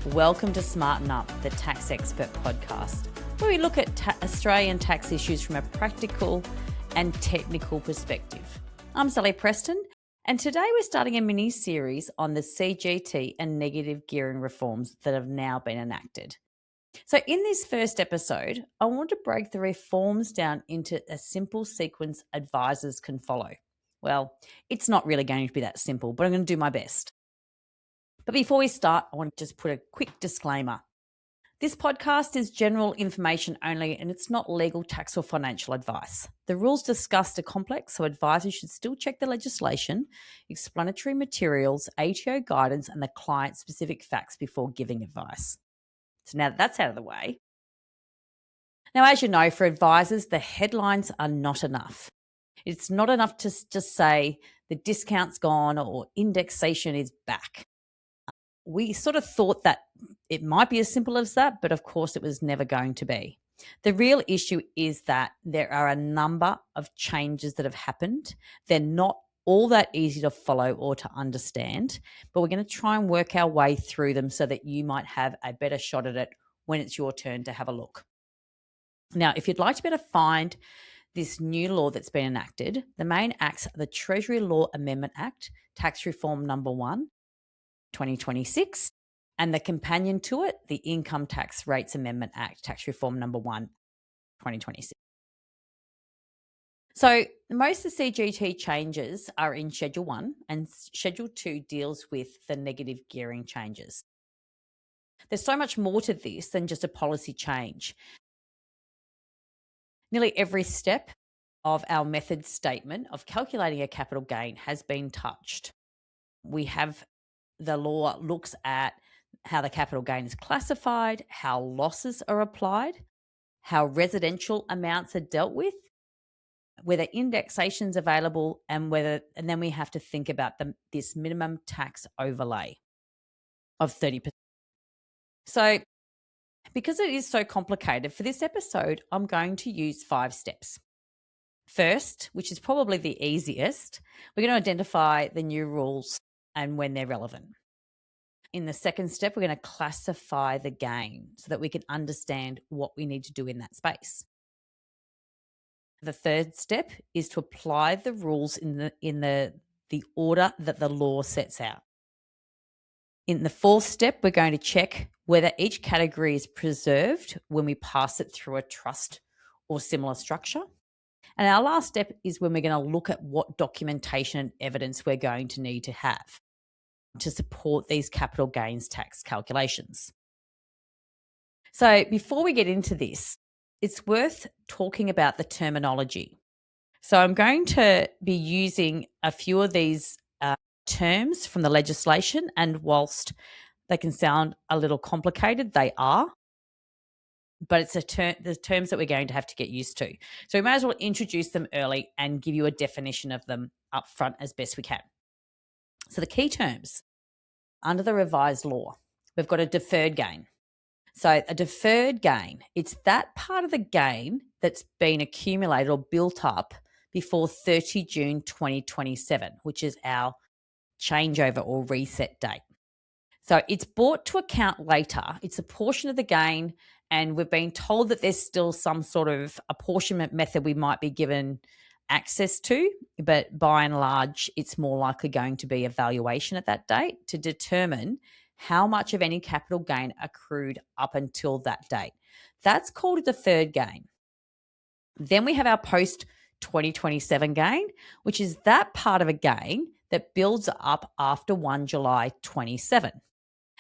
Welcome to Smarten Up, the Tax Expert podcast, where we look at Australian tax issues from a practical and technical perspective. I'm Sally Preston, and today we're starting a mini-series on the CGT and negative gearing reforms that have now been enacted. So in this first episode, I want to break the reforms down into a simple sequence advisors can follow. Well, it's not really going to be that simple, but I'm going to do my best. But before we start, I want to just put a quick disclaimer. This podcast is general information only, and it's not legal, tax, or financial advice. The rules discussed are complex, so advisors should still check the legislation, explanatory materials, ATO guidance, and the client-specific facts before giving advice. So now that that's out of the way. Now, as you know, for advisors, the headlines are not enough. It's not enough to just say the discount's gone or indexation is back. We sort of thought that it might be as simple as that, but of course it was never going to be. The real issue is that there are a number of changes that have happened. They're not all that easy to follow or to understand, but we're going to try and work our way through them so that you might have a better shot at it when it's your turn to have a look. Now, if you'd like to be able to find this new law that's been enacted, the main acts are the Treasury Law Amendment Act, Tax Reform Number 1, 2026, and the companion to it, the Income Tax Rates Amendment Act, Tax Reform Number 1, 2026. So most of the CGT changes are in Schedule 1, and Schedule 2 deals with the negative gearing changes. There's so much more to this than just a policy change. Nearly every step of our method statement of calculating a capital gain has been touched. The law looks at how the capital gain is classified, how losses are applied, how residential amounts are dealt with, whether indexation is available, and then we have to think about this minimum tax overlay of 30%. So because it is so complicated, for this episode, I'm going to use 5 steps. First, which is probably the easiest, we're going to identify the new rules and when they're relevant. In the second step, we're going to classify the gain so that we can understand what we need to do in that space. The third step is to apply the rules in the order that the law sets out. In the fourth step, we're going to check whether each category is preserved when we pass it through a trust or similar structure. And our last step is when we're going to look at what documentation and evidence we're going to need to have to support these capital gains tax calculations. So before we get into this, it's worth talking about the terminology. So I'm going to be using a few of these terms from the legislation, and whilst they can sound a little complicated, they are, but it's the terms that we're going to have to get used to. So we might as well introduce them early and give you a definition of them up front as best we can. So the key terms under the revised law, we've got a deferred gain. So a deferred gain, it's that part of the gain that's been accumulated or built up before 30 June 2027, which is our changeover or reset date. So it's brought to account later. It's a portion of the gain, and we've been told that there's still some sort of apportionment method we might be given access to, but by and large, it's more likely going to be a valuation at that date to determine how much of any capital gain accrued up until that date. That's called a deferred gain. Then we have our post-2027 gain, which is that part of a gain that builds up after 1 July 27.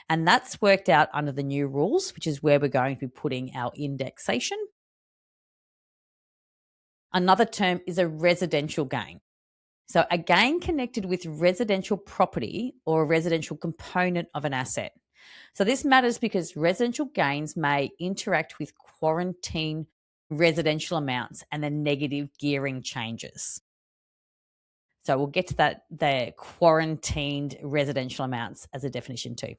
And that's worked out under the new rules, which is where we're going to be putting our indexation. Another term is a residential gain. So a gain connected with residential property or a residential component of an asset. So this matters because residential gains may interact with quarantine residential amounts and the negative gearing changes. So we'll get to that, the quarantined residential amounts as a definition too.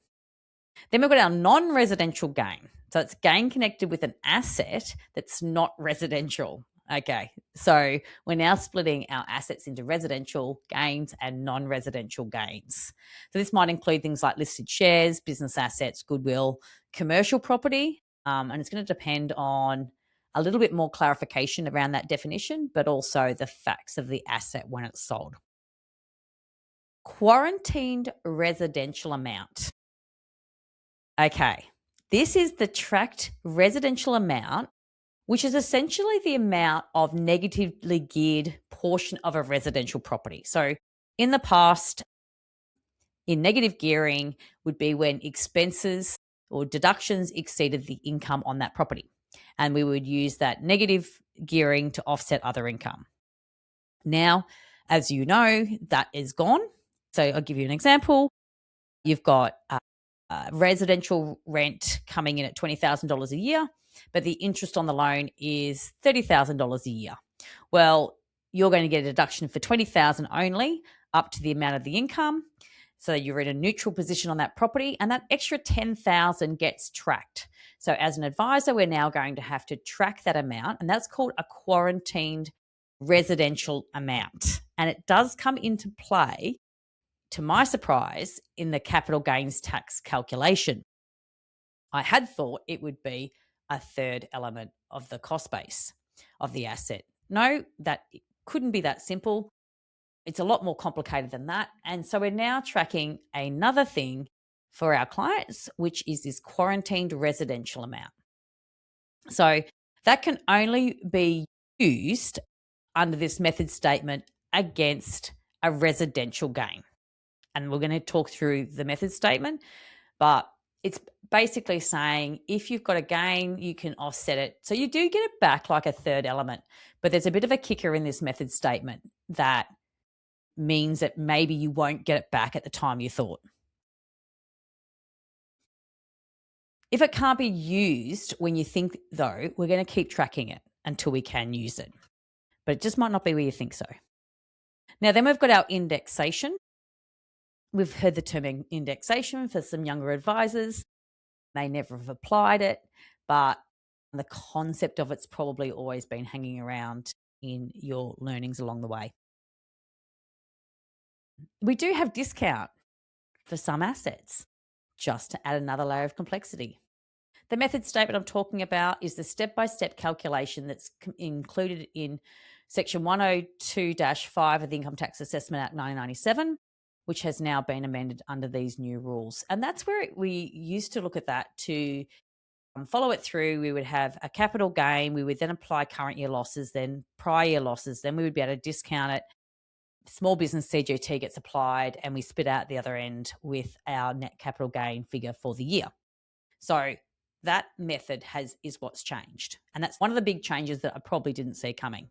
Then we've got our non-residential gain. So it's gain connected with an asset that's not residential. Okay, so we're now splitting our assets into residential gains and non-residential gains. So this might include things like listed shares, business assets, goodwill, commercial property, and it's going to depend on a little bit more clarification around that definition, but also the facts of the asset when it's sold. Quarantined residential amount. Okay, this is the tracked residential amount, which is essentially the amount of negatively geared portion of a residential property. So in the past, in negative gearing would be when expenses or deductions exceeded the income on that property. And we would use that negative gearing to offset other income. Now, as you know, that is gone. So I'll give you an example. You've got residential rent coming in at $20,000 a year, but the interest on the loan is $30,000 a year. Well, you're going to get a deduction for $20,000 only up to the amount of the income. So you're in a neutral position on that property, and that extra $10,000 gets tracked. So as an advisor, we're now going to have to track that amount, and that's called a quarantined residential amount. And it does come into play, to my surprise, in the capital gains tax calculation. I had thought it would be a third element of the cost base of the asset. No, that it couldn't be that simple. It's a lot more complicated than that. And so we're now tracking another thing for our clients, which is this quarantined residential amount. So that can only be used under this method statement against a residential gain. And we're going to talk through the method statement, but it's basically saying if you've got a gain, you can offset it. So you do get it back like a third element, but there's a bit of a kicker in this method statement that means that maybe you won't get it back at the time you thought. If it can't be used when you think, though, we're going to keep tracking it until we can use it. But it just might not be where you think so. Now, then we've got our indexation. We've heard the term indexation for some younger advisors. They never have applied it, but the concept of it's probably always been hanging around in your learnings along the way. We do have discount for some assets, just to add another layer of complexity. The method statement I'm talking about is the step-by-step calculation that's included in Section 102-5 of the Income Tax Assessment Act 1997, which has now been amended under these new rules. And that's where we used to look at that to follow it through. We would have a capital gain. We would then apply current year losses, then prior year losses. Then we would be able to discount it. Small business CGT gets applied, and we spit out the other end with our net capital gain figure for the year. So that method is what's changed. And that's one of the big changes that I probably didn't see coming.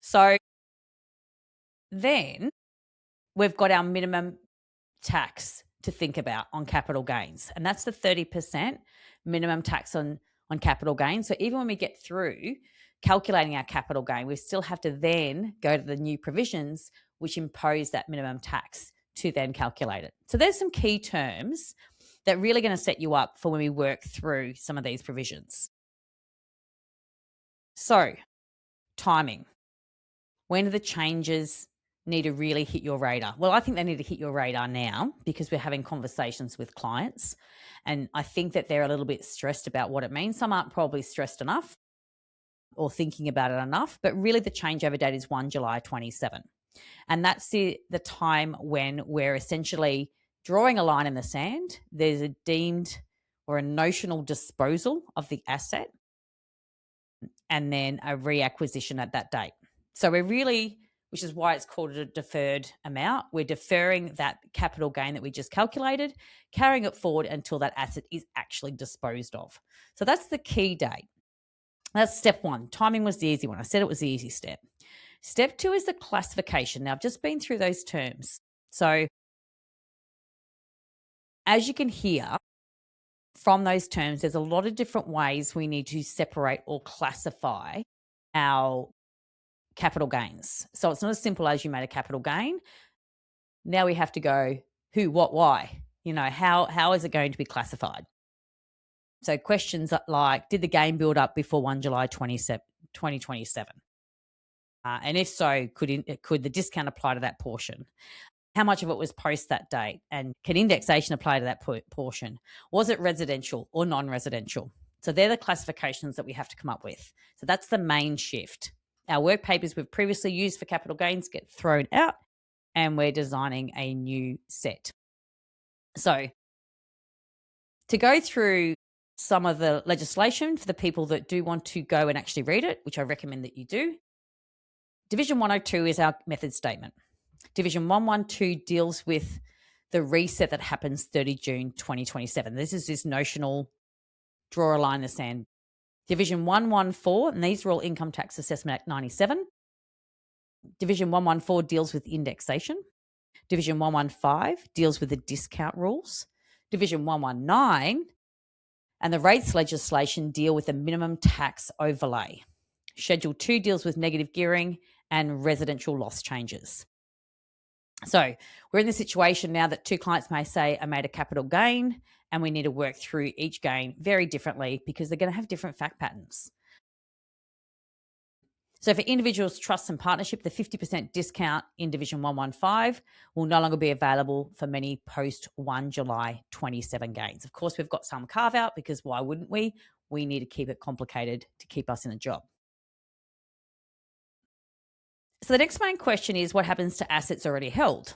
So then we've got our minimum tax to think about on capital gains, and that's the 30% minimum tax on capital gains. So even when we get through calculating our capital gain, we still have to then go to the new provisions which impose that minimum tax to then calculate it. So there's some key terms that are really going to set you up for when we work through some of these provisions. So timing. When do the changes need to really hit your radar? Well, I think they need to hit your radar now because we're having conversations with clients, and I think that they're a little bit stressed about what it means. Some aren't probably stressed enough or thinking about it enough, but really the changeover date is 1 July 27. And that's the time when we're essentially drawing a line in the sand. There's a deemed or a notional disposal of the asset and then a reacquisition at that date. So we're really, which is why it's called a deferred amount, we're deferring that capital gain that we just calculated, carrying it forward until that asset is actually disposed of. So that's the key date. That's step one. Timing was the easy one. I said it was the easy step. Step two is the classification. Now, I've just been through those terms. So as you can hear from those terms, there's a lot of different ways we need to separate or classify our capital gains. So it's not as simple as you made a capital gain. Now we have to go who, what, why? How is it going to be classified? So questions like, did the gain build up before 1 July 27? 2027? And if so, could the discount apply to that portion? How much of it was post that date? And can indexation apply to that portion? Was it residential or non-residential? So they're the classifications that we have to come up with. So that's the main shift. Our work papers we've previously used for capital gains get thrown out, and we're designing a new set. So to go through some of the legislation for the people that do want to go and actually read it, which I recommend that you do. Division 102 is our method statement. Division 112 deals with the reset that happens 30 June 2027. This is this notional draw a line in the sand. Division 114, and these are all Income Tax Assessment Act 97. Division 114 deals with indexation. Division 115 deals with the discount rules. Division 119 and the rates legislation deal with the minimum tax overlay. Schedule 2 deals with negative gearing and residential loss changes. So we're in the situation now that two clients may say, I made a capital gain, and we need to work through each gain very differently because they're going to have different fact patterns. So for individuals, trusts and partnership, the 50% discount in Division 115 will no longer be available for many post 1 July 27 gains. Of course, we've got some carve out because why wouldn't we? We need to keep it complicated to keep us in a job. So the next main question is what happens to assets already held?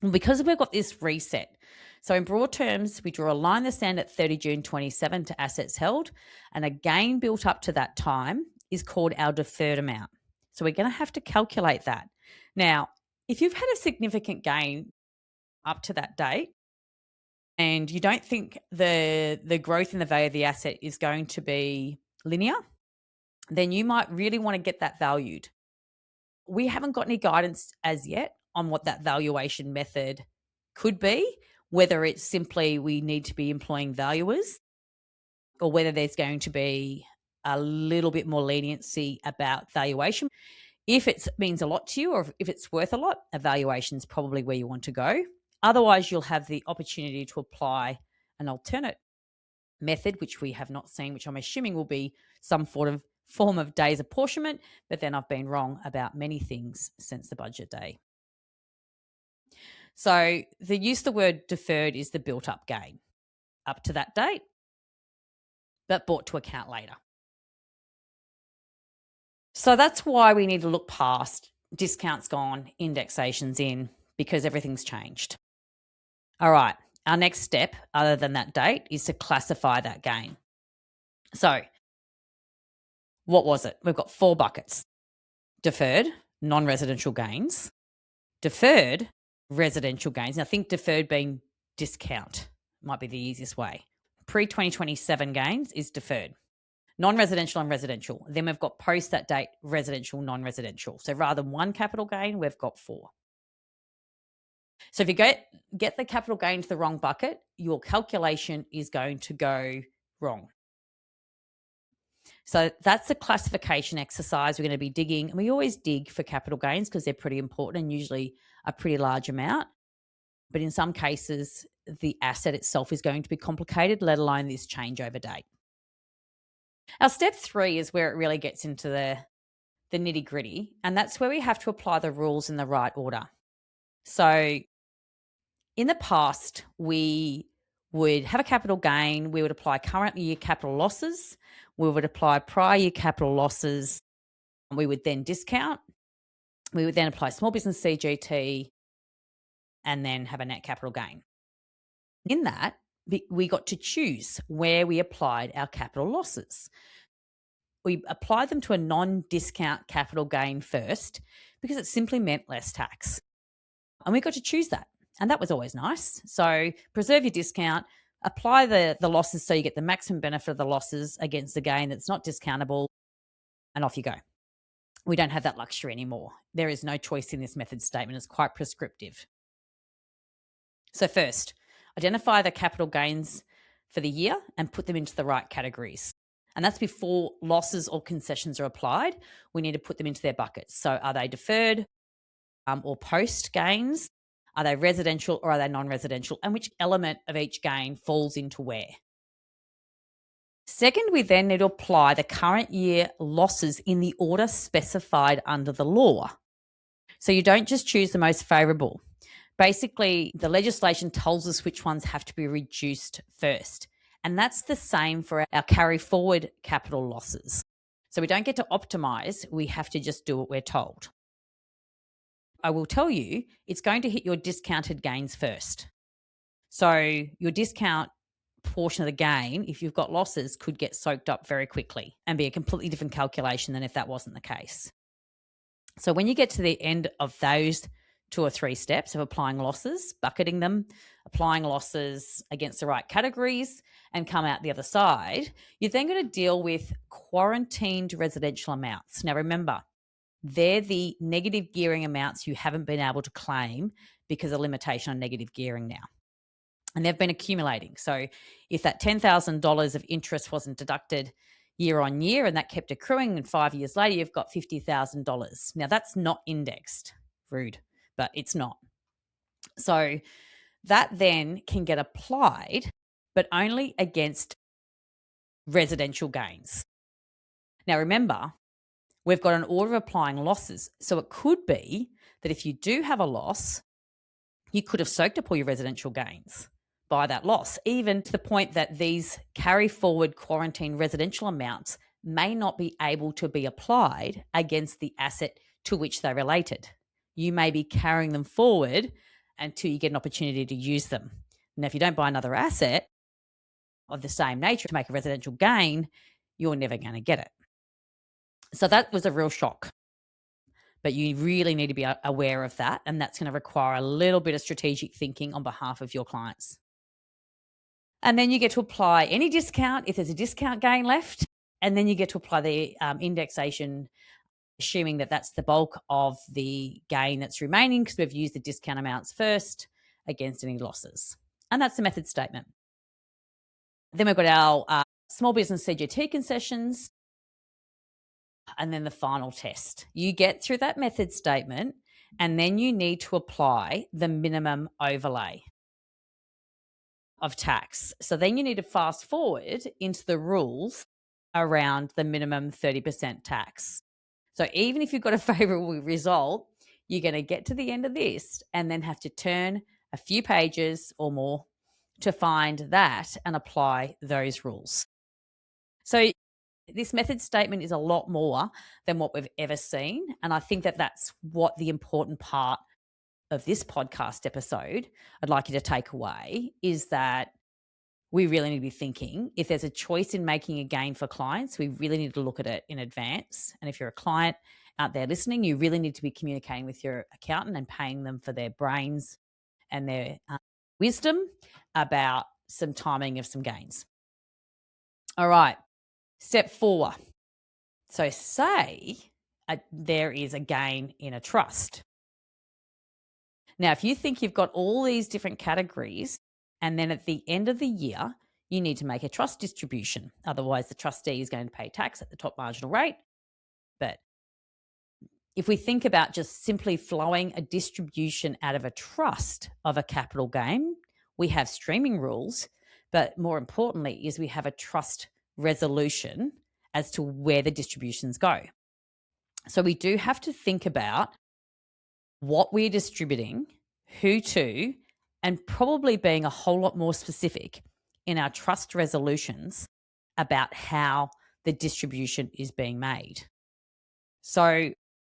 And because we've got this reset, so in broad terms, we draw a line in the sand at 30 June 27 to assets held, and a gain built up to that time is called our deferred amount. So we're going to have to calculate that. Now, if you've had a significant gain up to that date and you don't think the growth in the value of the asset is going to be linear, then you might really want to get that valued. We haven't got any guidance as yet on what that valuation method could be, whether it's simply we need to be employing valuers or whether there's going to be a little bit more leniency about valuation. If it means a lot to you or if it's worth a lot, a valuation is probably where you want to go. Otherwise, you'll have the opportunity to apply an alternate method, which we have not seen, which I'm assuming will be some form of days apportionment, but then I've been wrong about many things since the budget day. So the use of the word deferred is the built up gain up to that date, but brought to account later. So that's why we need to look past discounts gone, indexations in, because everything's changed. All right, our next step, other than that date, is to classify that gain. So what was it? We've got 4 buckets. Deferred, non-residential gains. Deferred, residential gains. Now think deferred being discount might be the easiest way. Pre-2027 gains is deferred. Non-residential and residential. Then we've got post that date, residential, non-residential. So rather than 1 capital gain, we've got 4. So if you get the capital gain to the wrong bucket, your calculation is going to go wrong. So that's the classification exercise we're going to be digging. And we always dig for capital gains because they're pretty important and usually a pretty large amount. But in some cases, the asset itself is going to be complicated, let alone this changeover date. Our step 3 is where it really gets into the nitty gritty. And that's where we have to apply the rules in the right order. So in the past, we would have a capital gain. We would apply current year capital losses. We would apply prior year capital losses. We would then discount. We would then apply small business CGT and then have a net capital gain. In that, we got to choose where we applied our capital losses. We applied them to a non-discount capital gain first because it simply meant less tax. And we got to choose that. And that was always nice. So preserve your discount, apply the losses so you get the maximum benefit of the losses against the gain that's not discountable, and off you go. We don't have that luxury anymore. There is no choice in this method statement. It's quite prescriptive. So first, identify the capital gains for the year and put them into the right categories. And that's before losses or concessions are applied. We need to put them into their buckets. So are they deferred or post gains? Are they residential or are they non-residential? And which element of each gain falls into where? Second, we then need to apply the current year losses in the order specified under the law. So you don't just choose the most favourable. Basically, the legislation tells us which ones have to be reduced first. And that's the same for our carry forward capital losses. So we don't get to optimise, we have to just do what we're told. I will tell you, it's going to hit your discounted gains first. So your discount portion of the gain, if you've got losses, could get soaked up very quickly and be a completely different calculation than if that wasn't the case. So when you get to the end of those 2 or 3 steps of applying losses, bucketing them, applying losses against the right categories, and come out the other side, you're then going to deal with quarantined residential amounts. Now remember, they're the negative gearing amounts you haven't been able to claim because of limitation on negative gearing now. And they've been accumulating. So if that $10,000 of interest wasn't deducted year on year and that kept accruing, and 5 years later, you've got $50,000. Now that's not indexed. Rude, but it's not. So that then can get applied, but only against residential gains. Now remember, we've got an order of applying losses. So it could be that if you do have a loss, you could have soaked up all your residential gains by that loss, even to the point that these carry forward quarantine residential amounts may not be able to be applied against the asset to which they're related. You may be carrying them forward until you get an opportunity to use them. Now, if you don't buy another asset of the same nature to make a residential gain, you're never going to get it. So that was a real shock. But you really need to be aware of that, and that's going to require a little bit of strategic thinking on behalf of your clients. And then you get to apply any discount if there's a discount gain left, and then you get to apply the indexation, assuming that that's the bulk of the gain that's remaining because we've used the discount amounts first against any losses. And that's the method statement. Then we've got our small business CGT concessions, and then the final test. You get through that method statement, and then you need to apply the minimum overlay of tax. So then you need to fast forward into the rules around the minimum 30% tax. So even if you've got a favorable result, you're going to get to the end of this and then have to turn a few pages or more to find that and apply those rules. So this method statement is a lot more than what we've ever seen. And I think that that's what the important part of this podcast episode I'd like you to take away is that we really need to be thinking if there's a choice in making a gain for clients, we really need to look at it in advance. And if you're a client out there listening, you really need to be communicating with your accountant and paying them for their brains and their wisdom about some timing of some gains. All right. Step 4. So say there is a gain in a trust. Now, if you think you've got all these different categories and then at the end of the year, you need to make a trust distribution. Otherwise, the trustee is going to pay tax at the top marginal rate. But if we think about just simply flowing a distribution out of a trust of a capital gain, we have streaming rules, but more importantly is we have a trust resolution as to where the distributions go. So we do have to think about what we're distributing, who to, and probably being a whole lot more specific in our trust resolutions about how the distribution is being made. So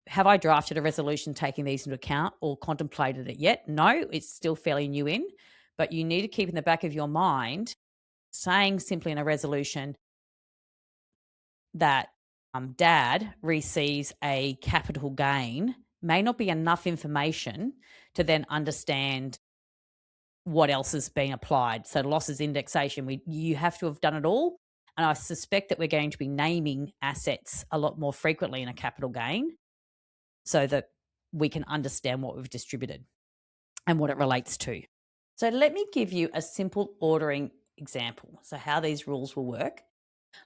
have I drafted a resolution taking these into account or contemplated it yet? No, it's still fairly new in, but you need to keep in the back of your mind saying simply in a resolution that dad receives a capital gain may not be enough information to then understand what else is being applied. So losses indexation, you have to have done it all. And I suspect that we're going to be naming assets a lot more frequently in a capital gain so that we can understand what we've distributed and what it relates to. So let me give you a simple ordering example. So how these rules will work.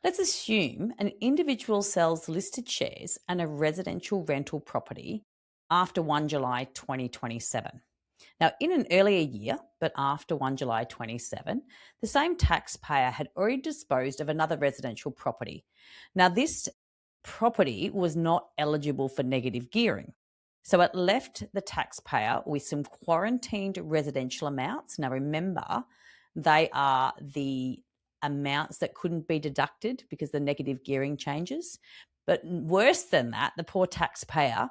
Let's assume an individual sells listed shares and a residential rental property after 1 July 2027. Now, in an earlier year, but after 1 July 27, the same taxpayer had already disposed of another residential property. Now, this property was not eligible for negative gearing. So it left the taxpayer with some quarantined residential amounts. Now, remember, they are the amounts that couldn't be deducted because the negative gearing changes. But worse than that, the poor taxpayer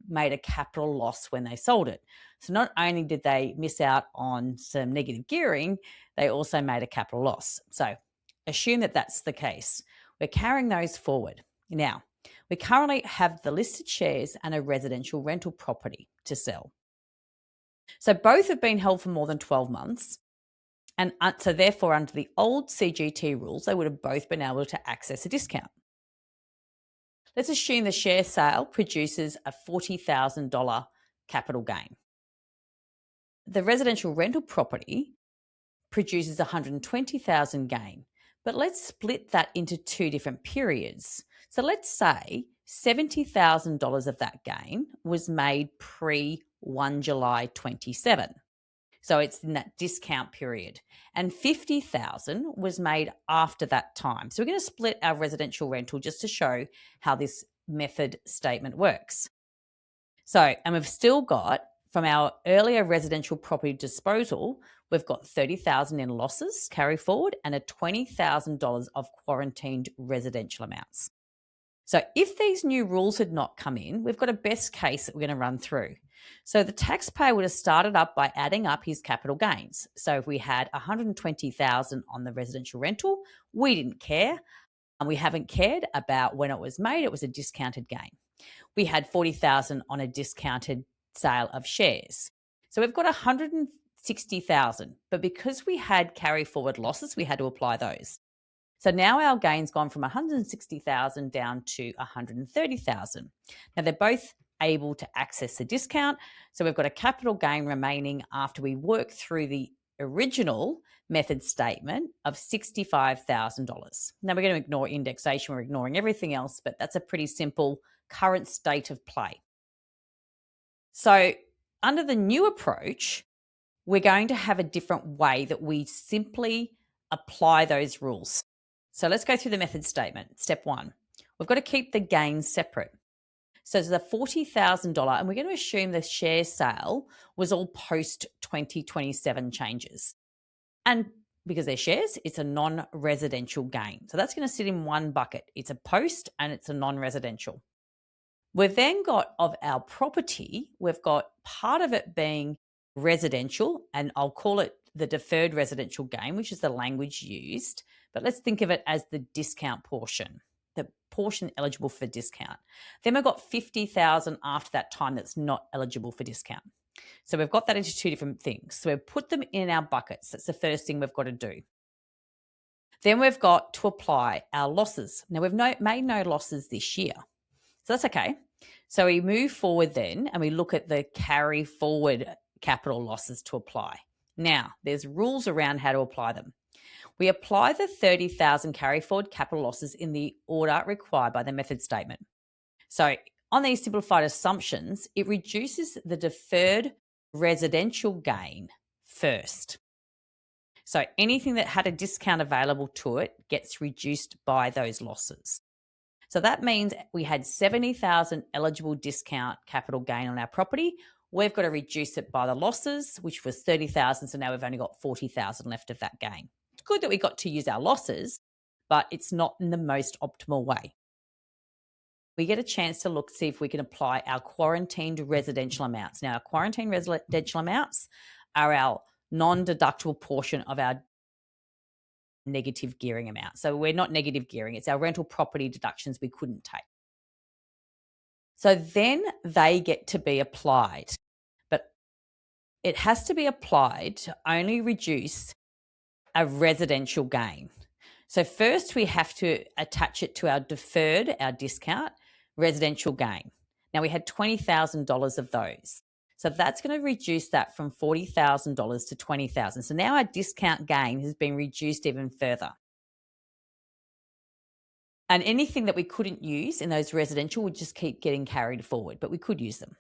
made a capital loss when they sold it. So not only did they miss out on some negative gearing, they also made a capital loss. So assume that that's the case. We're carrying those forward. Now, we currently have the listed shares and a residential rental property to sell. So both have been held for more than 12 months. And so therefore, under the old CGT rules, they would have both been able to access a discount. Let's assume the share sale produces a $40,000 capital gain. The residential rental property produces $120,000 gain, but let's split that into two different periods. So let's say $70,000 of that gain was made pre 1 July 27. So it's in that discount period. And 50,000 was made after that time. So we're going to split our residential rental just to show how this method statement works. So, and we've still got from our earlier residential property disposal, we've got 30,000 in losses carry forward and a $20,000 of quarantined residential amounts. So if these new rules had not come in, we've got a best case that we're going to run through. So the taxpayer would have started up by adding up his capital gains. So if we had 120,000 on the residential rental, we didn't care. And we haven't cared about when it was made. It was a discounted gain. We had 40,000 on a discounted sale of shares. So we've got 160,000. But because we had carry forward losses, we had to apply those. So now our gain's gone from 160,000 down to 130,000. Now they're both able to access the discount. So we've got a capital gain remaining after we work through the original method statement of $65,000. Now we're going to ignore indexation. We're ignoring everything else, but that's a pretty simple current state of play. So under the new approach, we're going to have a different way that we simply apply those rules. So let's go through the method statement. Step one, we've got to keep the gains separate. So there's a $40,000, and we're going to assume the share sale was all post 2027 changes. And because they're shares, it's a non-residential gain. So that's going to sit in one bucket. It's a post and it's a non-residential. We've then got of our property, we've got part of it being residential, and I'll call it the deferred residential gain, which is the language used. But let's think of it as the discount portion, the portion eligible for discount. Then we've got 50,000 after that time that's not eligible for discount. So we've got that into two different things. So we've put them in our buckets. That's the first thing we've got to do. Then we've got to apply our losses. Now we've made no losses this year. So that's okay. So we move forward then and we look at the carry forward capital losses to apply. Now, there's rules around how to apply them. We apply the 30,000 carry forward capital losses in the order required by the method statement. So on these simplified assumptions, it reduces the deferred residential gain first. So anything that had a discount available to it gets reduced by those losses. So that means we had 70,000 eligible discount capital gain on our property. We've got to reduce it by the losses, which was 30,000. So now we've only got 40,000 left of that gain. It's good that we got to use our losses, but it's not in the most optimal way. We get a chance to see if we can apply our quarantined residential amounts. Now, our quarantined residential amounts are our non-deductible portion of our negative gearing amount. So we're not negative gearing. It's our rental property deductions we couldn't take. So then they get to be applied, but it has to be applied to only reduce a residential gain. So first we have to attach it to our deferred, our discount, residential gain. Now we had $20,000 of those. So that's going to reduce that from $40,000 to $20,000. So now our discount gain has been reduced even further. And anything that we couldn't use in those residential would just keep getting carried forward, but we could use them.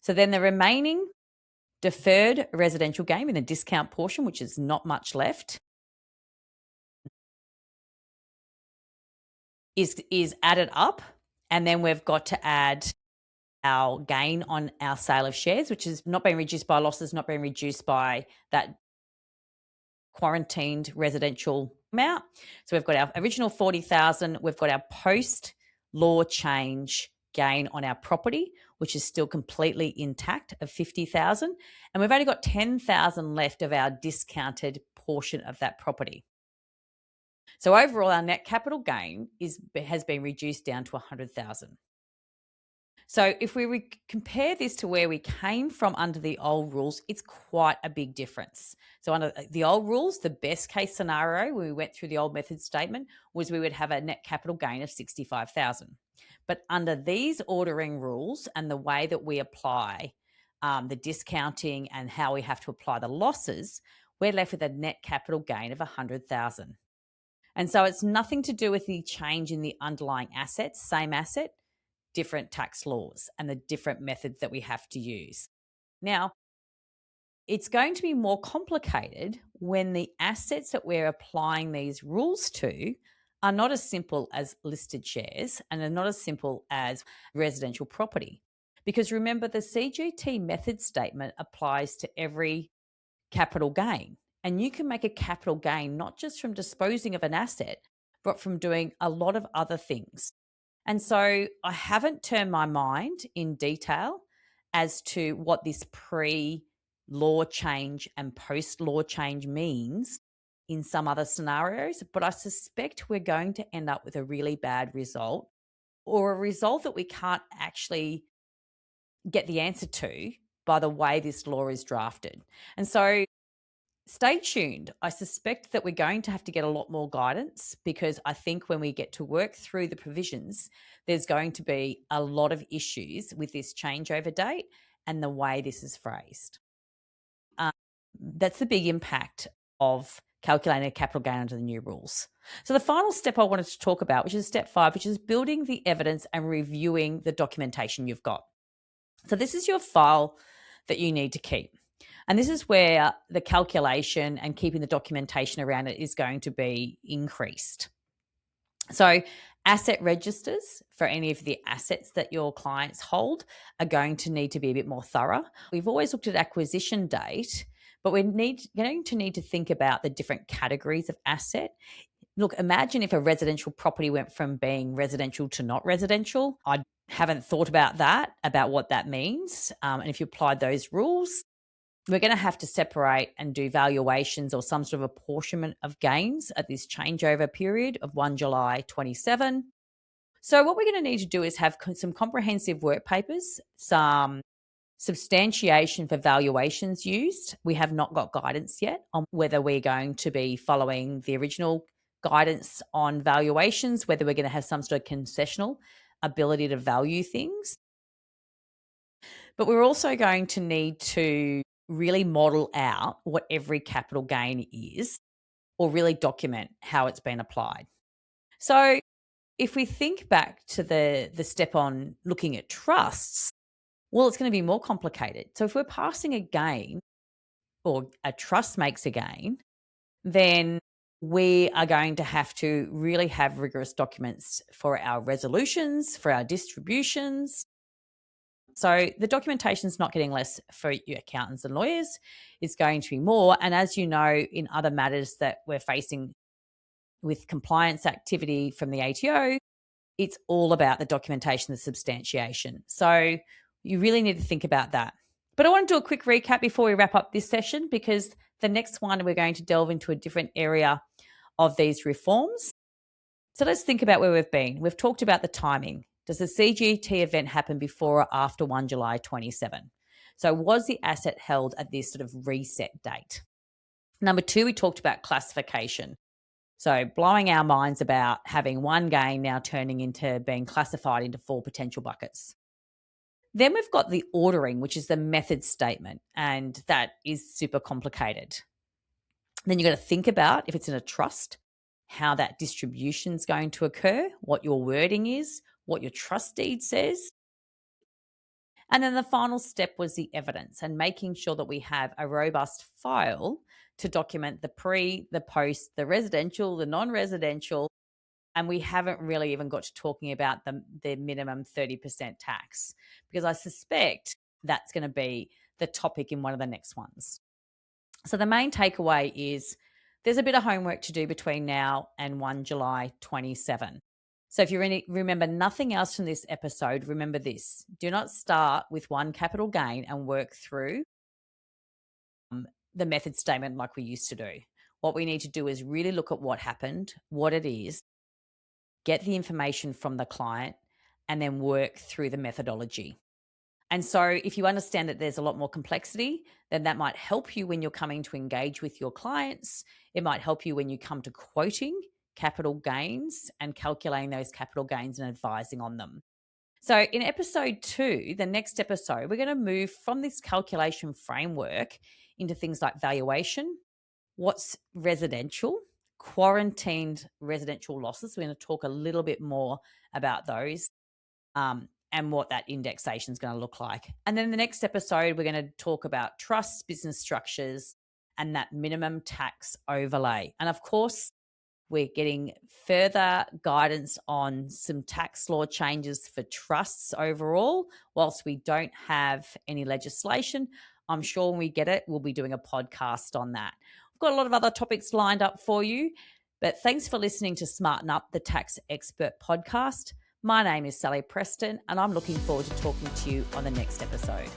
So then the remaining Deferred residential gain in the discount portion, which is not much left, is added up. And then we've got to add our gain on our sale of shares, which is not being reduced by losses, not being reduced by that quarantined residential amount. So we've got our original 40,000, we've got our post law change gain on our property, which is still completely intact of 50,000, and we've only got 10,000 left of our discounted portion of that property. So overall, our net capital gain has been reduced down to 100,000. So if we compare this to where we came from under the old rules, it's quite a big difference. So under the old rules, the best case scenario when we went through the old method statement was we would have a net capital gain of 65,000. But under these ordering rules and the way that we apply the discounting and how we have to apply the losses, we're left with a net capital gain of 100,000. And so it's nothing to do with the change in the underlying assets, same asset, different tax laws and the different methods that we have to use. Now, it's going to be more complicated when the assets that we're applying these rules to are not as simple as listed shares and are not as simple as residential property. Because remember, the CGT method statement applies to every capital gain. And you can make a capital gain not just from disposing of an asset, but from doing a lot of other things. And so I haven't turned my mind in detail as to what this pre-law change and post-law change means in some other scenarios, but I suspect we're going to end up with a really bad result, or a result that we can't actually get the answer to by the way this law is drafted. And so stay tuned. I suspect that we're going to have to get a lot more guidance, because I think when we get to work through the provisions, there's going to be a lot of issues with this changeover date and the way this is phrased. That's the big impact of calculating a capital gain under the new rules. So the final step I wanted to talk about, which is step 5, which is building the evidence and reviewing the documentation you've got. So this is your file that you need to keep. And this is where the calculation and keeping the documentation around it is going to be increased. So asset registers for any of the assets that your clients hold are going to need to be a bit more thorough. We've always looked at acquisition date, but we're going to need to think about the different categories of asset. Look, imagine if a residential property went from being residential to not residential. I haven't thought about that, about what that means. And if you applied those rules, we're going to have to separate and do valuations or some sort of apportionment of gains at this changeover period of 1 July 27. So what we're going to need to do is have some comprehensive work papers, some substantiation for valuations used. We have not got guidance yet on whether we're going to be following the original guidance on valuations, whether we're going to have some sort of concessional ability to value things. But we're also going to need to really model out what every capital gain is, or really document how it's been applied. So if we think back to the step on looking at trusts, well, it's going to be more complicated. So if we're passing a gain, or a trust makes a gain, then we are going to have to really have rigorous documents for our resolutions, for our distributions. So the documentation is not getting less for your accountants and lawyers. It's going to be more. And as you know, in other matters that we're facing with compliance activity from the ATO, it's all about the documentation, the substantiation. So you really need to think about that. But I want to do a quick recap before we wrap up this session, because the next one we're going to delve into a different area of these reforms. So let's think about where we've been. We've talked about the timing. Does the CGT event happen before or after 1 July 27? So was the asset held at this sort of reset date? Number 2, we talked about classification. So blowing our minds about having one gain now turning into being classified into 4 potential buckets. Then we've got the ordering, which is the method statement, and that is super complicated. Then you've got to think about, if it's in a trust, how that distribution is going to occur, what your wording is, what your trust deed says. And then the final step was the evidence and making sure that we have a robust file to document the pre, the post, the residential, the non-residential, and we haven't really even got to talking about the minimum 30% tax, because I suspect that's going to be the topic in one of the next ones. So the main takeaway is there's a bit of homework to do between now and 1 July 27. So if you remember nothing else from this episode, remember this: do not start with one capital gain and work through the method statement like we used to do. What we need to do is really look at what happened, what it is, get the information from the client, and then work through the methodology. And so if you understand that there's a lot more complexity, then that might help you when you're coming to engage with your clients. It might help you when you come to quoting capital gains and calculating those capital gains and advising on them. So in episode 2, the next episode, we're going to move from this calculation framework into things like valuation, what's residential, quarantined residential losses. We're going to talk a little bit more about those, and what that indexation is going to look like. And then the next episode, we're going to talk about trusts, business structures, and that minimum tax overlay. And of course, we're getting further guidance on some tax law changes for trusts overall. Whilst we don't have any legislation, I'm sure when we get it, we'll be doing a podcast on that. I've got a lot of other topics lined up for you, but thanks for listening to Smarten Up, the Tax Expert podcast. My name is Sally Preston, and I'm looking forward to talking to you on the next episode.